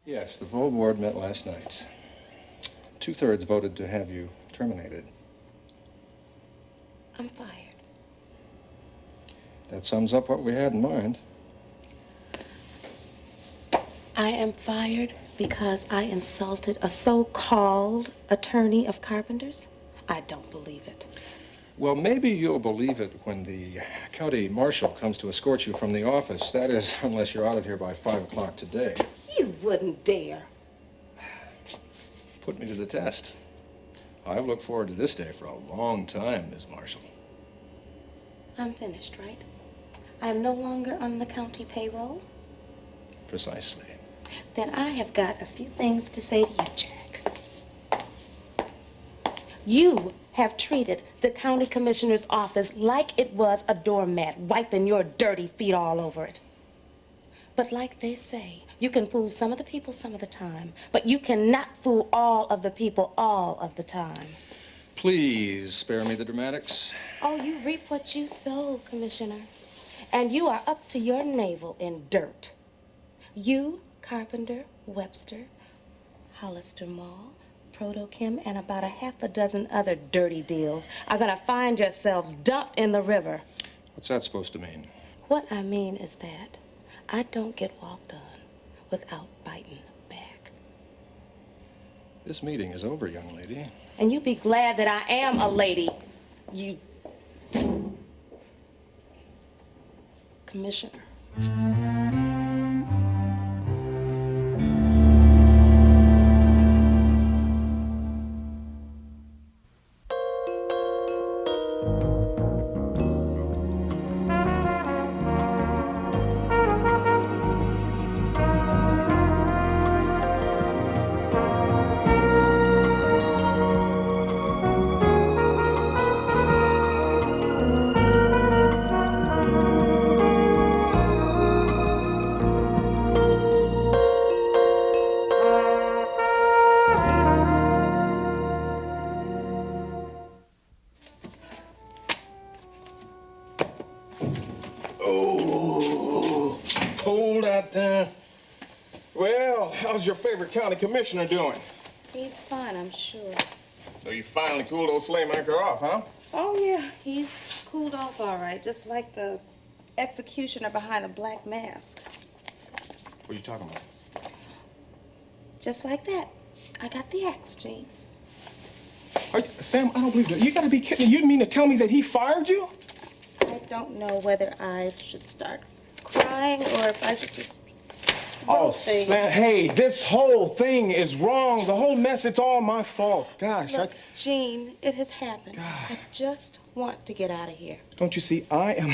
Yes, the full board met last night. 2/3 voted to have you terminated. I'm fired. That sums up what we had in mind. I am fired because I insulted a so-called attorney of carpenters? I don't believe it. Well, maybe you'll believe it when the county marshal comes to escort you from the office. That is, unless you're out of here by 5 o'clock today. You wouldn't dare. Put me to the test. I've looked forward to this day for a long time, Ms. Marshall. I'm finished, right? I am no longer on the county payroll. Precisely. Then I have got a few things to say to you, Jack. You have treated the county commissioner's office like it was a doormat, wiping your dirty feet all over it. But like they say, you can fool some of the people some of the time, but you cannot fool all of the people all of the time. Please spare me the dramatics. Oh, you reap what you sow, Commissioner. And you are up to your navel in dirt. You, Carpenter, Webster, Hollister Mall, Proto-Chem, and about a half a dozen other dirty deals are gonna find yourselves dumped in the river. What's that supposed to mean? What I mean is that I don't get walked on without biting back. This meeting is over, young lady. And you be glad that I am a lady, you Commissioner. Cold out there. Well, how's your favorite county commissioner doing? He's fine, I'm sure. So you finally cooled old Slaymaker off, huh? Oh, yeah, he's cooled off all right, just like the executioner behind the black mask. What are you talking about? Just like that. I got the axe, Gene. Sam, I don't believe that. You gotta be kidding me. You mean to tell me that he fired you? I don't know whether I should start crying or if I should just... Oh, Sam, hey, this whole thing is wrong. The whole mess, it's all my fault. Gosh, Look, Gene, it has happened. God. I just want to get out of here. Don't you see, I'm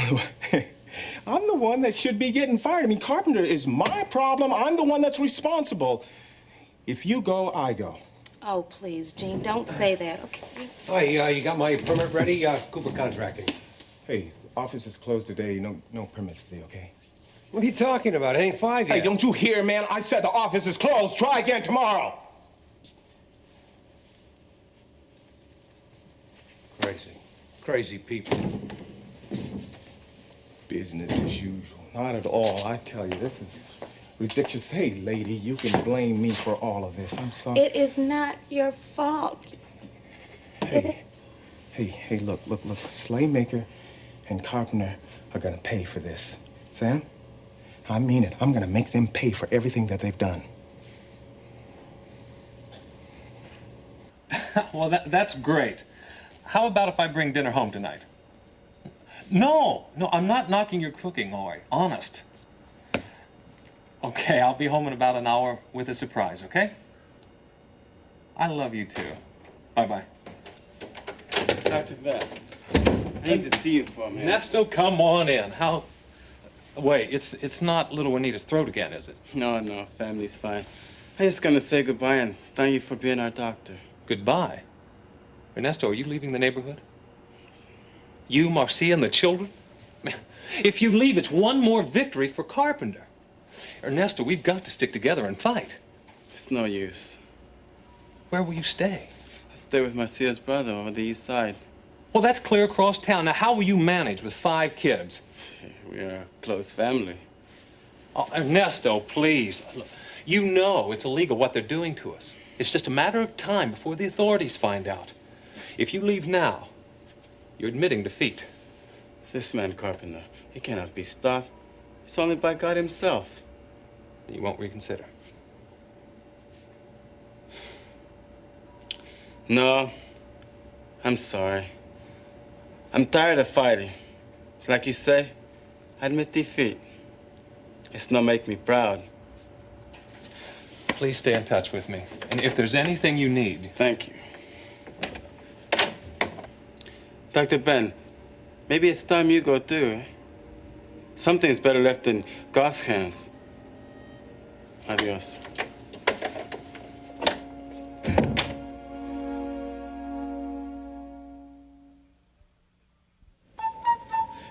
the one that should be getting fired. I mean, Carpenter is my problem. I'm the one that's responsible. If you go, I go. Oh, please, Gene, don't say that, okay? Hi, you got my permit ready? Cooper Contracting. Hey, office is closed today. No permits today, okay? What are you talking about? It ain't 5 yet. Hey, don't you hear, man? I said the office is closed. Try again tomorrow. Crazy people. Business as usual. Not at all. I tell you, this is ridiculous. Hey, lady, you can blame me for all of this. I'm sorry. It is not your fault. Hey, look. Slaymaker and Carpenter are gonna pay for this. Sam, I mean it. I'm gonna make them pay for everything that they've done. Well, that's great. How about if I bring dinner home tonight? No, I'm not knocking your cooking, Ori. Honest. Okay, I'll be home in about an hour with a surprise, okay? I love you too. Bye-bye. Dr. Bell, I need to see you for a minute. Nesto, come on in. Wait, it's not little Juanita's throat again, is it? No, family's fine. I'm just gonna say goodbye and thank you for being our doctor. Goodbye. Ernesto, are you leaving the neighborhood? You, Marcia, and the children? If you leave, it's one more victory for Carpenter. Ernesto, we've got to stick together and fight. It's no use. Where will you stay? I stay with Marcia's brother on the east side. Well, that's clear across town. Now, how will you manage with 5 kids? We are a close family. Oh, Ernesto, please. Look, You know it's illegal what they're doing to us. It's just a matter of time before the authorities find out. If you leave now, you're admitting defeat. This man, Carpenter, he cannot be stopped. It's only by God himself. You won't reconsider. No, I'm sorry. I'm tired of fighting. Like you say, I admit defeat. It's not make me proud. Please stay in touch with me. And if there's anything you need... Thank you. Dr. Ben, maybe it's time you go too. Something's better left in God's hands. Adios.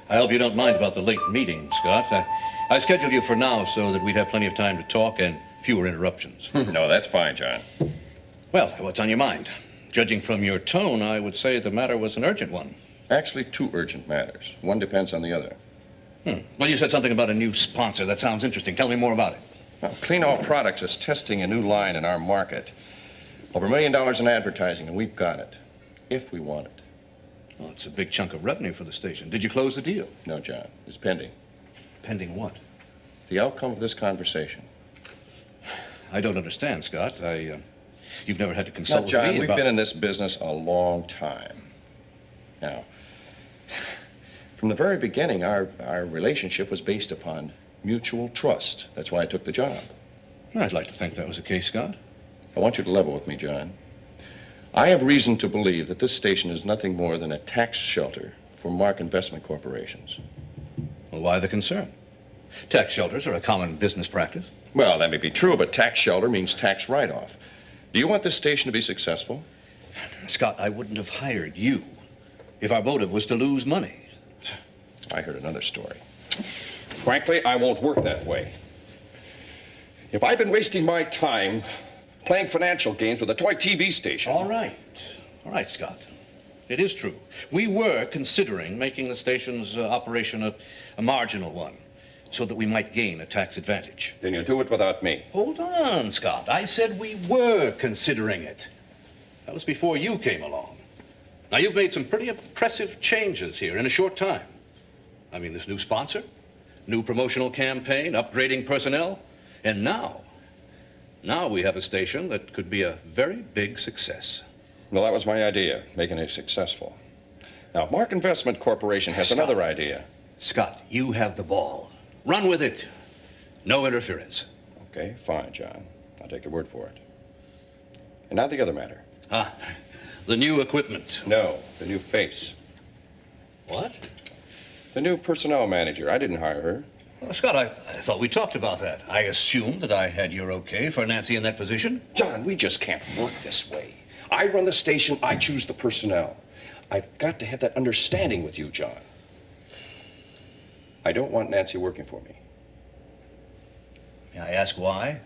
I hope you don't mind about the late meeting, Scott. I scheduled you for now so that we'd have plenty of time to talk and fewer interruptions. No, that's fine, John. Well, what's on your mind? Judging from your tone, I would say the matter was an urgent one. Actually, two urgent matters. One depends on the other. Well, you said something about a new sponsor. That sounds interesting. Tell me more about it. Well, Clean All Products is testing a new line in our market. Over $1 million in advertising, and we've got it. If we want it. Well, it's a big chunk of revenue for the station. Did you close the deal? No, John. It's pending. Pending what? The outcome of this conversation. I don't understand, Scott. You've never had to consult Now, John, with me we've about... been in this business a long time. Now, from the very beginning, our relationship was based upon mutual trust. That's why I took the job. I'd like to think that was the case, Scott. I want you to level with me, John. I have reason to believe that this station is nothing more than a tax shelter for Mark investment corporations. Well, why the concern? Tax shelters are a common business practice. Well, that may be true, but tax shelter means tax write-off. Do you want this station to be successful? Scott, I wouldn't have hired you if our motive was to lose money. I heard another story. Frankly, I won't work that way. If I've been wasting my time playing financial games with a toy TV station... All right, Scott. It is true. We were considering making the station's operation a marginal one, so that we might gain a tax advantage. Then you'll do it without me. Hold on, Scott. I said we were considering it. That was before you came along. Now, you've made some pretty impressive changes here in a short time. I mean, this new sponsor, new promotional campaign, upgrading personnel, and now we have a station that could be a very big success. Well, that was my idea, making it successful. Now, Mark Investment Corporation has another idea. Scott, you have the ball. Run with it. No interference. Okay, fine, John. I'll take your word for it. And now the other matter. The new equipment. No, the new face. What? The new personnel manager. I didn't hire her. Well, Scott, I thought we talked about that. I assumed that I had your okay for Nancy in that position. John, we just can't work this way. I run the station, I choose the personnel. I've got to have that understanding with you, John. I don't want Nancy working for me. May I ask why?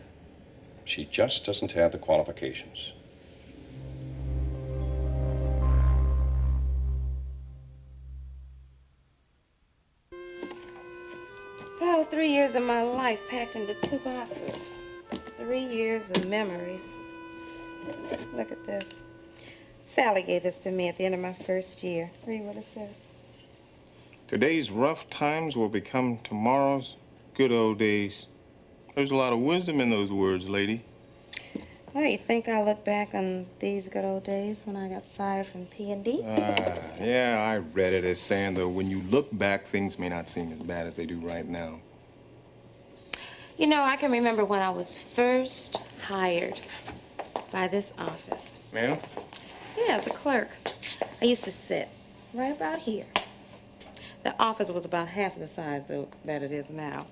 She just doesn't have the qualifications. Oh, 3 years of my life packed into 2 boxes. 3 years of memories. Look at this. Sally gave this to me at the end of my first year. Read what it says. Today's rough times will become tomorrow's good old days. There's a lot of wisdom in those words, lady. Oh, you think I look back on these good old days when I got fired from P&D? Yeah, I read it as saying that when you look back, things may not seem as bad as they do right now. You know, I can remember when I was first hired by this office. Ma'am? Yeah, as a clerk. I used to sit right about here. The office was about half the size that it is now,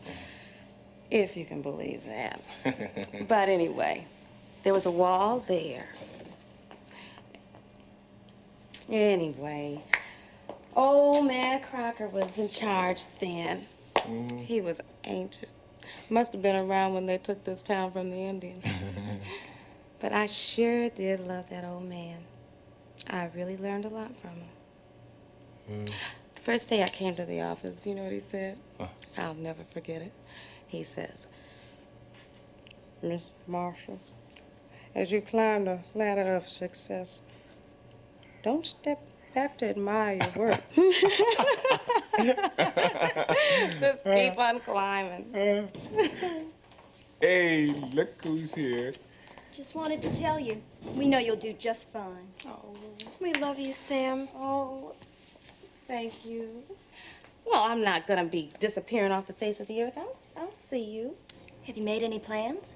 if you can believe that. But anyway, there was a wall there. Anyway, old man Crocker was in charge then. He was ancient. Must have been around when they took this town from the Indians. But I sure did love that old man. I really learned a lot from him. The first day I came to the office, you know what he said? I'll never forget it. He says, Miss Marshall, as you climb the ladder of success, don't step back to admire your work. Just keep on climbing. Hey, look who's here. Just wanted to tell you, we know you'll do just fine. Oh, We love you, Sam. oh, thank you. Well, I'm not gonna be disappearing off the face of the earth. I'll see you. Have you made any plans?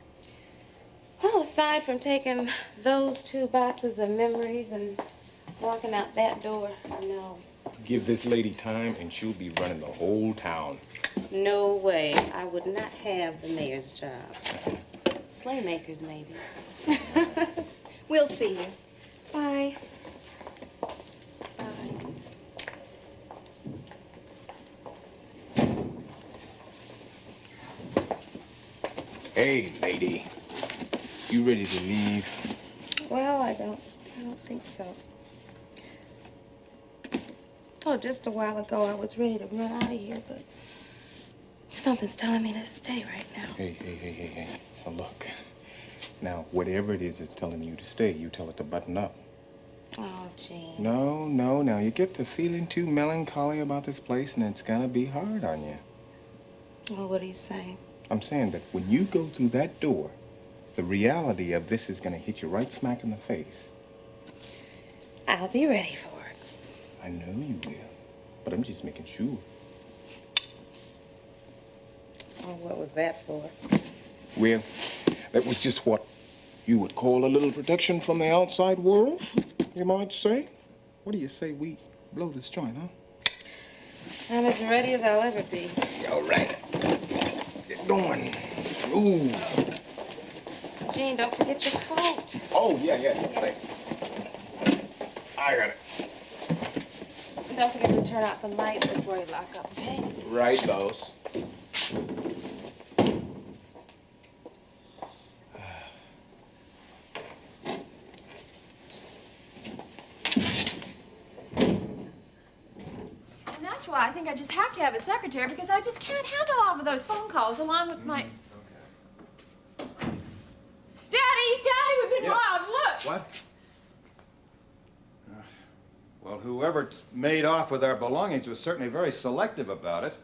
Well, aside from taking those 2 boxes of memories and walking out that door, no. Give this lady time and she'll be running the whole town. No way. I would not have the mayor's job. Sleigh makers, maybe. We'll see you. Bye. Hey, lady. You ready to leave? Well, I don't think so. Oh, just a while ago I was ready to run out of here, but something's telling me to stay right now. Hey. Now look. Now, whatever it is that's telling you to stay, you tell it to button up. Oh, Gene. No. Now you get to feeling too melancholy about this place and it's gonna be hard on you. Well, what are you saying? I'm saying that when you go through that door, the reality of this is gonna hit you right smack in the face. I'll be ready for it. I know you will, but I'm just making sure. Oh, what was that for? Well, that was just what you would call a little protection from the outside world, you might say. What do you say we blow this joint, huh? I'm as ready as I'll ever be. All right. Get going. Move. Gene, don't forget your coat. Oh, yeah, thanks. I got it. And don't forget to turn out the lights before you lock up, okay? Right, boss. And that's why I think I just have to have a secretary, because I just can't handle all of those phone calls along with my... Daddy, we've been robbed, look! What? Well, whoever made off with our belongings was certainly very selective about it.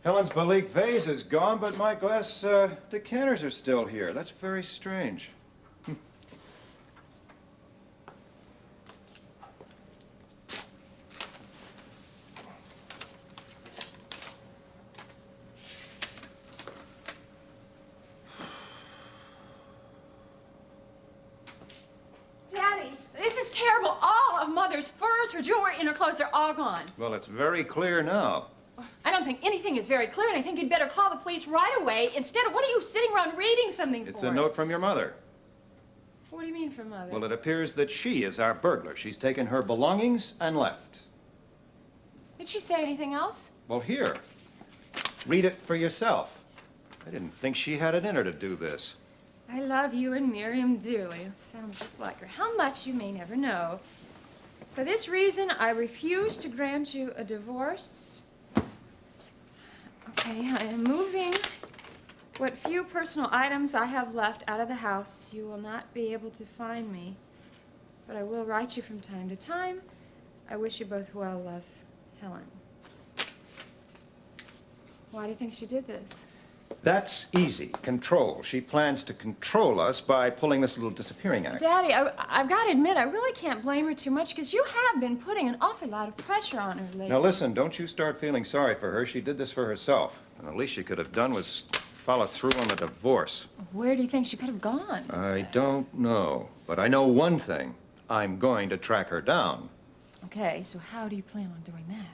Helen's Balik vase is gone, but my glass decanters are still here. That's very strange. Daddy, this is terrible. All of Mother's furs, her jewelry, and her clothes are all gone. Well, it's very clear now. I don't think anything is very clear, and I think you'd better call the police right away instead of, what are you sitting around reading something It's for? a note from your mother. What do you mean from Mother? Well, it appears that she is our burglar. She's taken her belongings and left. Did she say anything else? Well, here. Read it for yourself. I didn't think she had it in her to do this. I love you and Miriam dearly. It sounds just like her. How much you may never know. For this reason, I refuse to grant you a divorce. Okay, I am moving what few personal items I have left out of the house. You will not be able to find me, but I will write you from time to time. I wish you both well, love, Helen. Why do you think she did this? That's easy. Control. She plans to control us by pulling this little disappearing act. Daddy, I've got to admit, I really can't blame her too much because you have been putting an awful lot of pressure on her lately. Now listen, don't you start feeling sorry for her. She did this for herself. And the least she could have done was follow through on the divorce. Where do you think she could have gone? I don't know. But I know one thing. I'm going to track her down. Okay, so how do you plan on doing that?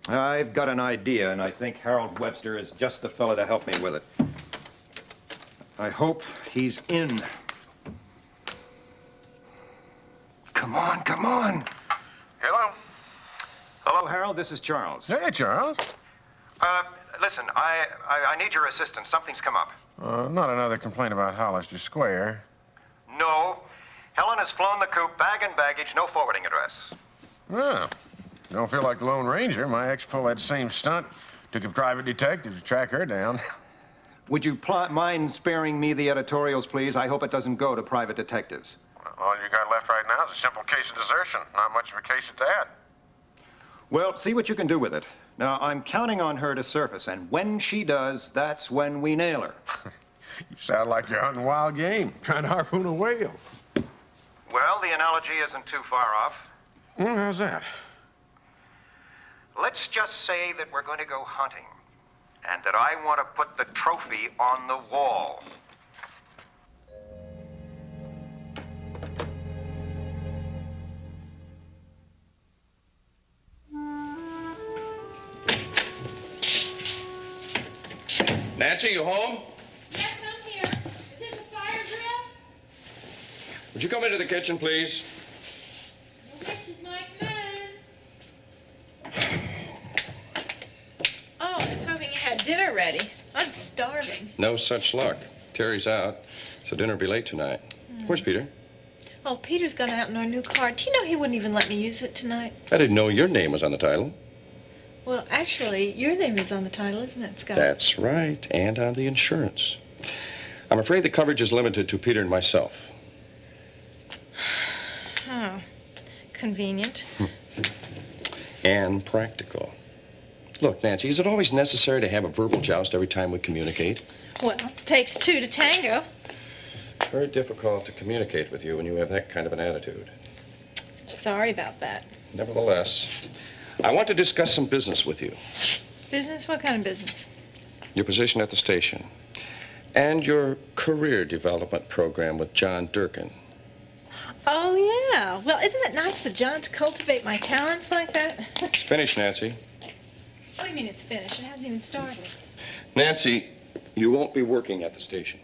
I've got an idea, and I think Harold Webster is just the fellow to help me with it. I hope he's in. Come on. Hello? Hello, Harold. This is Charles. Hey, Charles. Listen, I need your assistance. Something's come up. Not another complaint about Hollister Square. No. Helen has flown the coop, bag and baggage, no forwarding address. Well, don't feel like the Lone Ranger. My ex pulled that same stunt. Took a private detective to track her down. Would you mind sparing me the editorials, please? I hope it doesn't go to private detectives. All you got left right now is a simple case of desertion. Not much of a case to add. Well, see what you can do with it. Now, I'm counting on her to surface, and when she does, that's when we nail her. You sound like you're hunting wild game, trying to harpoon a whale. Well, the analogy isn't too far off. Well, how's that? Let's just say that we're going to go hunting, and that I want to put the trophy on the wall. Nancy, you home? Yes, I'm here. Is this a fire drill? Would you come into the kitchen, please? Your wish is my command. Oh, I was hoping you had dinner ready. I'm starving. No such luck. Terry's out, so dinner will be late tonight. Where's Peter? Well, Peter's gone out in our new car. Do you know he wouldn't even let me use it tonight? I didn't know your name was on the title. Well, actually, your name is on the title, isn't it, Scott? That's right, and on the insurance. I'm afraid the coverage is limited to Peter and myself. Oh, convenient. And practical. Look, Nancy, is it always necessary to have a verbal joust every time we communicate? Well, takes two to tango. It's very difficult to communicate with you when you have that kind of an attitude. Sorry about that. Nevertheless, I want to discuss some business with you. Business? What kind of business? Your position at the station. And your career development program with John Durkin. Oh, yeah. Well, isn't it nice of John to cultivate my talents like that? It's finished, Nancy. What do you mean it's finished? It hasn't even started. Nancy, you won't be working at the station.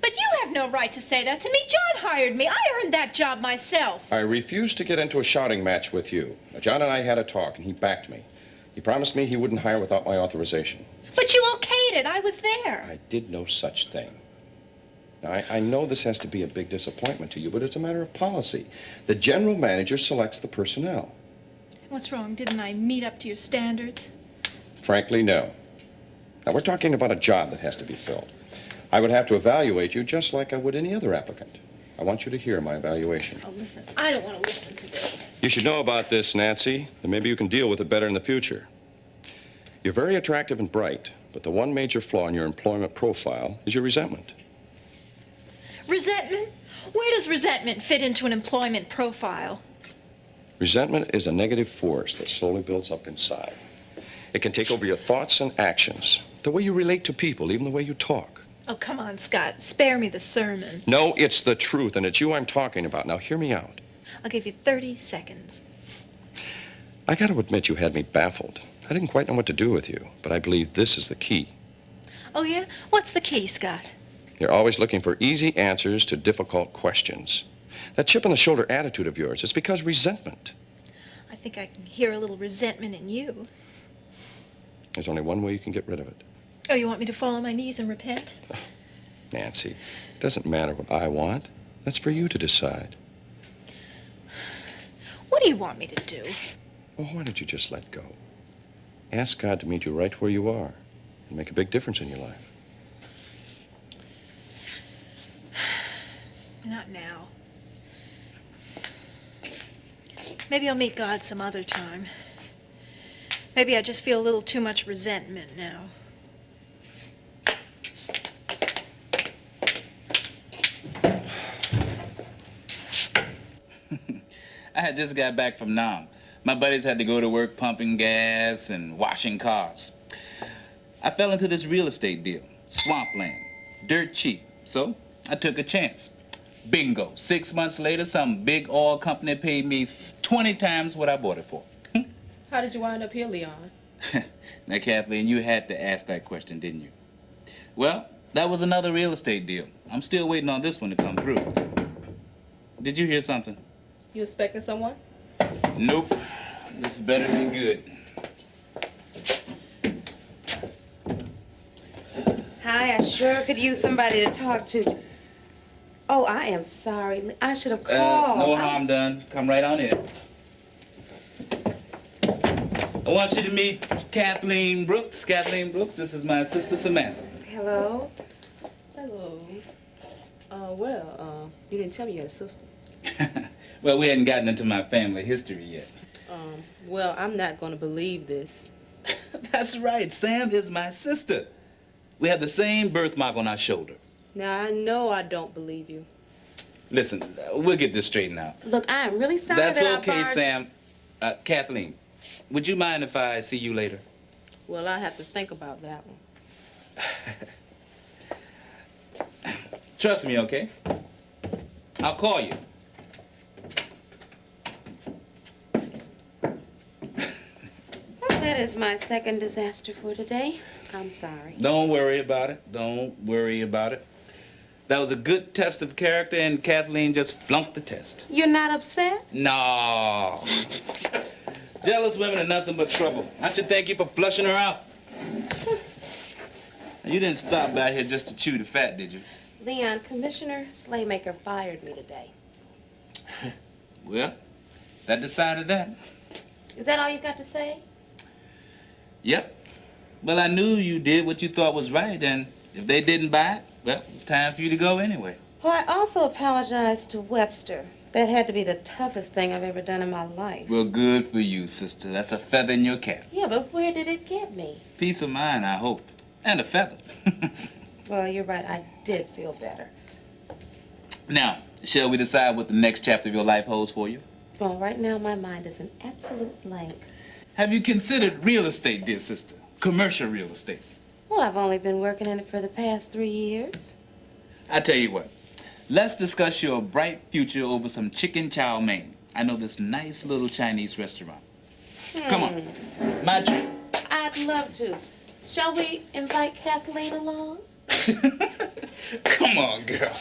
But you have no right to say that to me. John hired me. I earned that job myself. I refused to get into a shouting match with you. Now, John and I had a talk, and he backed me. He promised me he wouldn't hire without my authorization. But you okayed it. I was there. I did no such thing. Now, I know this has to be a big disappointment to you, but it's a matter of policy. The general manager selects the personnel. What's wrong? Didn't I meet up to your standards? Frankly, no. Now, we're talking about a job that has to be filled. I would have to evaluate you just like I would any other applicant. I want you to hear my evaluation. Oh, listen, I don't want to listen to this. You should know about this, Nancy, and maybe you can deal with it better in the future. You're very attractive and bright, but the one major flaw in your employment profile is your resentment. Resentment? Where does resentment fit into an employment profile? Resentment is a negative force that slowly builds up inside. It can take over your thoughts and actions, the way you relate to people, even the way you talk. Oh, come on, Scott. Spare me the sermon. No, it's the truth, and it's you I'm talking about. Now, hear me out. I'll give you 30 seconds. I got to admit you had me baffled. I didn't quite know what to do with you, but I believe this is the key. Oh, yeah? What's the key, Scott? You're always looking for easy answers to difficult questions. That chip-on-the-shoulder attitude of yours, it's because resentment. I think I can hear a little resentment in you. There's only one way you can get rid of it. Oh, you want me to fall on my knees and repent? Nancy, it doesn't matter what I want. That's for you to decide. What do you want me to do? Well, why don't you just let go? Ask God to meet you right where you are and make a big difference in your life. Not now. Maybe I'll meet God some other time. Maybe I just feel a little too much resentment now. I had just got back from Nam. My buddies had to go to work pumping gas and washing cars. I fell into this real estate deal. Swampland. Dirt cheap. So I took a chance. Bingo. 6 months later, some big oil company paid me 20 times what I bought it for. How did you wind up here, Leon? Now, Kathleen, you had to ask that question, didn't you? Well, that was another real estate deal. I'm still waiting on this one to come through. Did you hear something? You expecting someone? Nope. This better be good. Hi, I sure could use somebody to talk to. Oh, I am sorry. I should have called. No harm done. Come right on in. I want you to meet Kathleen Brooks. Kathleen Brooks, this is my sister Samantha. Hello? Hello. You didn't tell me you had a sister. Well, we hadn't gotten into my family history yet. Well, I'm not going to believe this. That's right. Sam is my sister. We have the same birthmark on our shoulder. Now, I know I don't believe you. Listen, we'll get this straightened out. Look, I'm really sorry That's that okay, I barged... Sam. Kathleen, would you mind if I see you later? Well, I have to think about that one. Trust me, okay? I'll call you. That is my second disaster for today. I'm sorry. Don't worry about it. Don't worry about it. That was a good test of character, and Kathleen just flunked the test. You're not upset? No. Jealous women are nothing but trouble. I should thank you for flushing her out. You didn't stop by here just to chew the fat, did you? Leon, Commissioner Slaymaker fired me today. Well, that decided that. Is that all you've got to say? Yep. Well, I knew you did what you thought was right, and if they didn't buy it, well, it's time for you to go anyway. Well, I also apologized to Webster. That had to be the toughest thing I've ever done in my life. Well, good for you, sister. That's a feather in your cap. Yeah, but where did it get me? Peace of mind, I hope. And a feather. Well, you're right. I did feel better. Now, shall we decide what the next chapter of your life holds for you? Well, right now my mind is an absolute blank. Have you considered real estate, dear sister? Commercial real estate. Well, I've only been working in it for the past 3 years. I tell you what. Let's discuss your bright future over some chicken chow mein. I know this nice little Chinese restaurant. Come on. My treat. I'd love to. Shall we invite Kathleen along? Come on, girl.